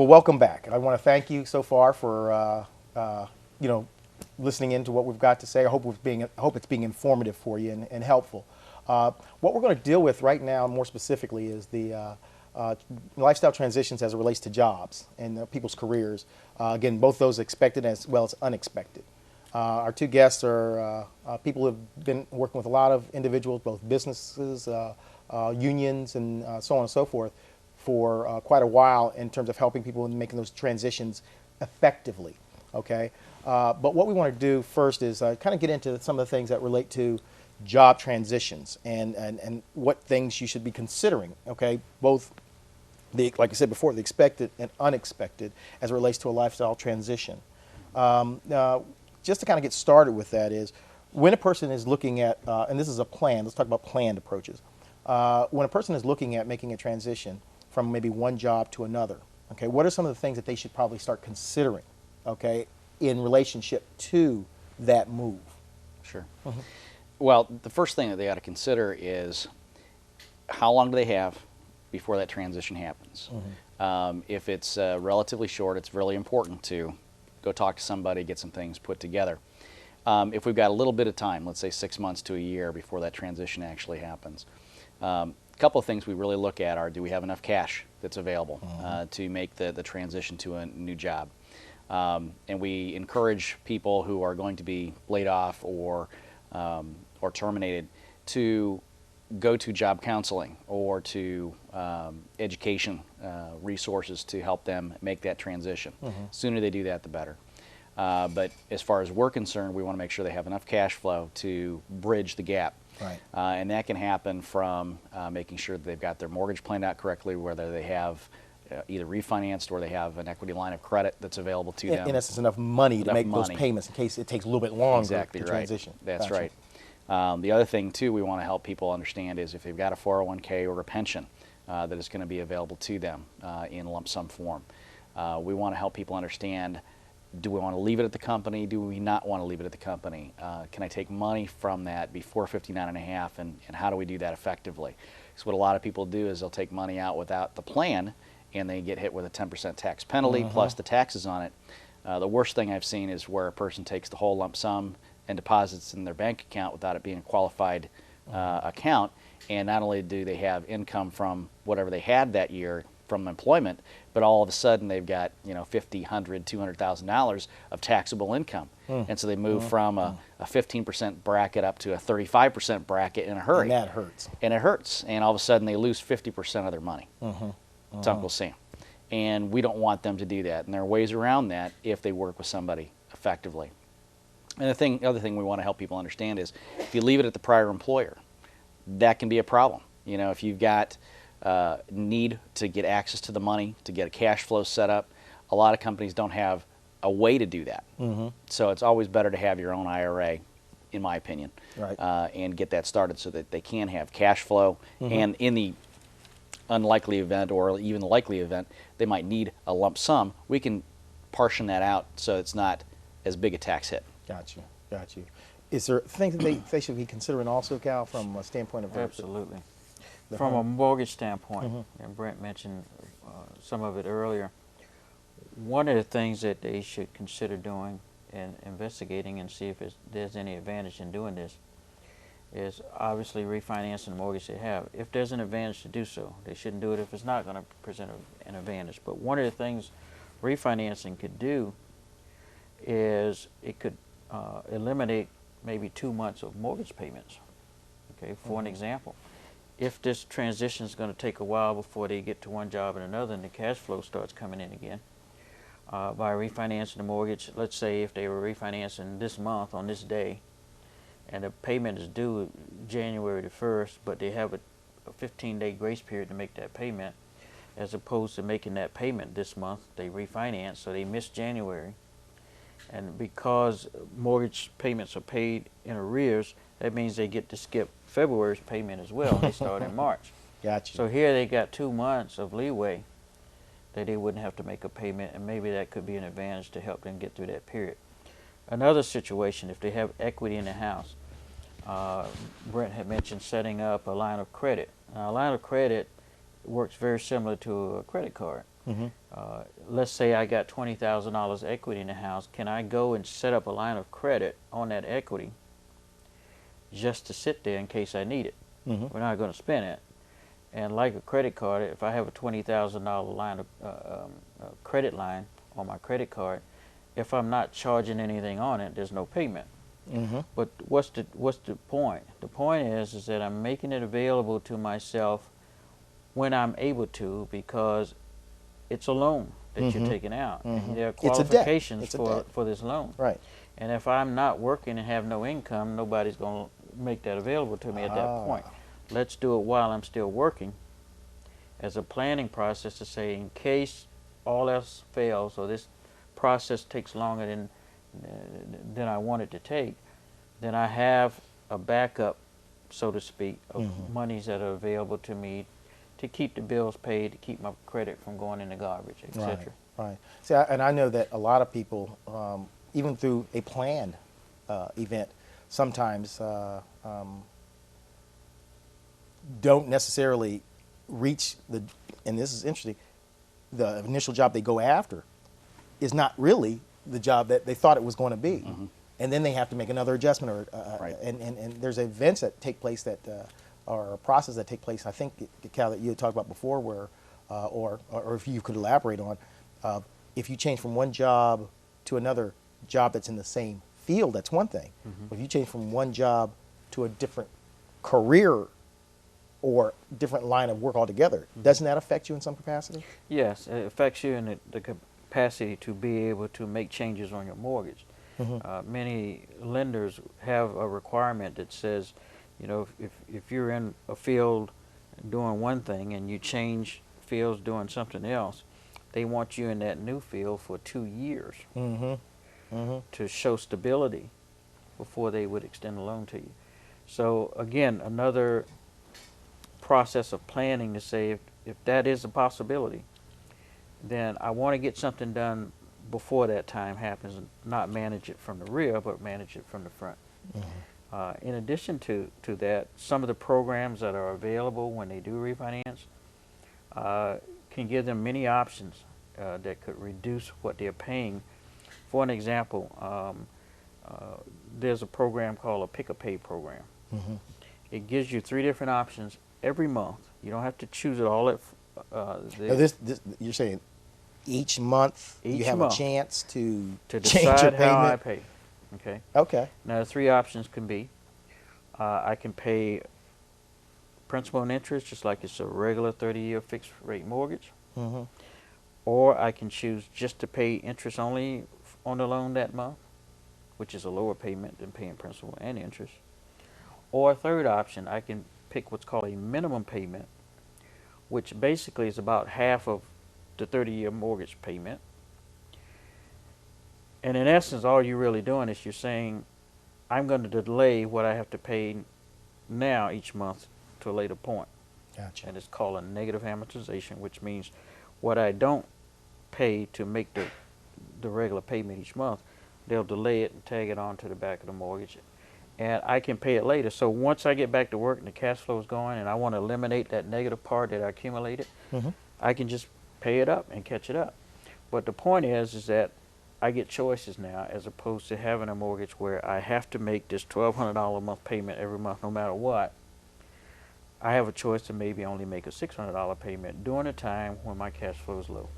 Well, welcome back. I want to thank you so far for you know, listening into what we've got to say. I hope it's being informative for you and helpful. What we're going to deal with right now, more specifically, is the lifestyle transitions as it relates to jobs and people's careers. Again, both those expected as well as unexpected. Our two guests are people who have been working with a lot of individuals, both businesses, unions, and so on and so forth, for quite a while in terms of helping people in making those transitions effectively. Okay, but what we want to do first is kind of get into some of the things that relate to job transitions and what things you should be considering. Okay, both like I said before, the expected and unexpected as it relates to a lifestyle transition. Just to kind of get started with that is when a person is looking at, and this is a plan, let's talk about planned approaches. When a person is looking at making a transition from maybe one job to another, okay, what are some of the things that they should probably start considering, okay, in relationship to that move? Sure. Well, the first thing that they ought to consider is how long do they have before that transition happens. If it's relatively short, it's really important to go talk to somebody, get some things put together. If we've got a little bit of time, let's say 6 months to a year before that transition actually happens, a couple of things we really look at are, do we have enough cash that's available to make the transition to a new job? And we encourage people who are going to be laid off or terminated to go to job counseling or to education resources to help them make that transition. Sooner they do that, the better. But as far as we're concerned, we want to make sure they have enough cash flow to bridge the gap. Right. And that can happen from making sure that they've got their mortgage planned out correctly, whether they have either refinanced or they have an equity line of credit that's available to them. In essence, enough money to make those payments in case it takes a little bit longer Exactly to right. transition. That's Gotcha. right. The other thing, too, we want to help people understand is if they've got a 401k or a pension that is going to be available to them in lump sum form. We want to help people understand, do we want to leave it at the company? Do we not want to leave it at the company? Can I take money from that before 59 and a half, and how do we do that effectively? Because what a lot of people do is they'll take money out without the plan, and they get hit with a 10% tax penalty plus the taxes on it. The worst thing I've seen is where a person takes the whole lump sum and deposits in their bank account without it being a qualified account, and not only do they have income from whatever they had that year from employment, but all of a sudden they've got, you know, $50,000, $100,000, $200,000 of taxable income, and so they move from a 15% bracket up to a 35% bracket in a hurry. And that hurts. And it hurts, and all of a sudden they lose 50% of their money. It's Uncle Sam, and we don't want them to do that. And there are ways around that if they work with somebody effectively. And the other thing we want to help people understand is if you leave it at the prior employer, that can be a problem. You know, if you've got need to get access to the money, to get a cash flow set up, a lot of companies don't have a way to do that. So it's always better to have your own IRA, in my opinion, Right. And get that started so that they can have cash flow. And in the unlikely event or even the likely event they might need a lump sum, we can portion that out so it's not as big a tax hit. Got you. Got you. Is there things that they should be considering also, Cal, from a standpoint of Absolutely. the From a home? mortgage standpoint, and Brent mentioned some of it earlier, one of the things that they should consider doing and investigating and see if there's any advantage in doing this is obviously refinancing the mortgage they have. If there's an advantage to do so, they shouldn't do it if it's not going to present an advantage. But one of the things refinancing could do is it could eliminate maybe 2 months of mortgage payments. Okay, for an example, if this transition is going to take a while before they get to one job and another and the cash flow starts coming in again, by refinancing the mortgage, let's say if they were refinancing this month on this day and the payment is due January the 1st, but they have a 15-day grace period to make that payment, as opposed to making that payment this month, they refinance, so they miss January. And because mortgage payments are paid in arrears, that means they get to skip February's payment as well. They start in March. Gotcha. So here they got 2 months of leeway that they wouldn't have to make a payment, and maybe that could be an advantage to help them get through that period. Another situation, if they have equity in the house, Brent had mentioned setting up a line of credit. Now, a line of credit works very similar to a credit card. Let's say I got $20,000 equity in the house. Can I go and set up a line of credit on that equity just to sit there in case I need it? We're not going to spend it. And like a credit card, if I have a $20,000 line of credit line on my credit card, if I'm not charging anything on it, there's no payment. But what's the point? The point is that I'm making it available to myself when I'm able to, because it's a loan that you're taking out. And there are qualifications for this loan. Right. And if I'm not working and have no income, nobody's going to make that available to me at that point. Let's do it while I'm still working as a planning process to say, in case all else fails or this process takes longer than I want it to take, then I have a backup, so to speak, of monies that are available to me to keep the bills paid, to keep my credit from going in the garbage, etc. Right. See, and I know that a lot of people, even through a planned event, sometimes don't necessarily reach and this is interesting, the initial job they go after is not really the job that they thought it was going to be. And then they have to make another adjustment, or and there's events that take place that or a process that take place. I think, Cal, that you had talked about before, where or if you could elaborate on, if you change from one job to another job that's in the same field, that's one thing. But if you change from one job to a different career or different line of work altogether, doesn't that affect you in some capacity? Yes, it affects you in the capacity to be able to make changes on your mortgage. Many lenders have a requirement that says, you know, if you're in a field doing one thing and you change fields doing something else, they want you in that new field for 2 years to show stability before they would extend a loan to you. So again, another process of planning to say, if that is a possibility, then I want to get something done before that time happens, and not manage it from the rear, but manage it from the front. In addition to that, some of the programs that are available when they do refinance can give them many options that could reduce what they're paying. For an example, there's a program called a pick-a-pay program. It gives you 3 different options every month. You don't have to choose it all at Now this you're saying each month you have a chance to change decide your how I payment? pay. Okay. Okay. Now the 3 options can be, I can pay principal and interest just like it's a regular 30-year fixed rate mortgage, or I can choose just to pay interest only on the loan that month, which is a lower payment than paying principal and interest. Or a third option, I can pick what's called a minimum payment, which basically is about half of the 30-year mortgage payment. And in essence, all you're really doing is you're saying, I'm going to delay what I have to pay now each month to a later point. Gotcha. And it's called a negative amortization, which means what I don't pay to make the regular payment each month, they'll delay it and tag it on to the back of the mortgage. And I can pay it later. So once I get back to work and the cash flow is going and I want to eliminate that negative part that I accumulated, I can just pay it up and catch it up. But the point is that I get choices now, as opposed to having a mortgage where I have to make this $1,200 a month payment every month no matter what. I have a choice to maybe only make a $600 payment during a time when my cash flow is low.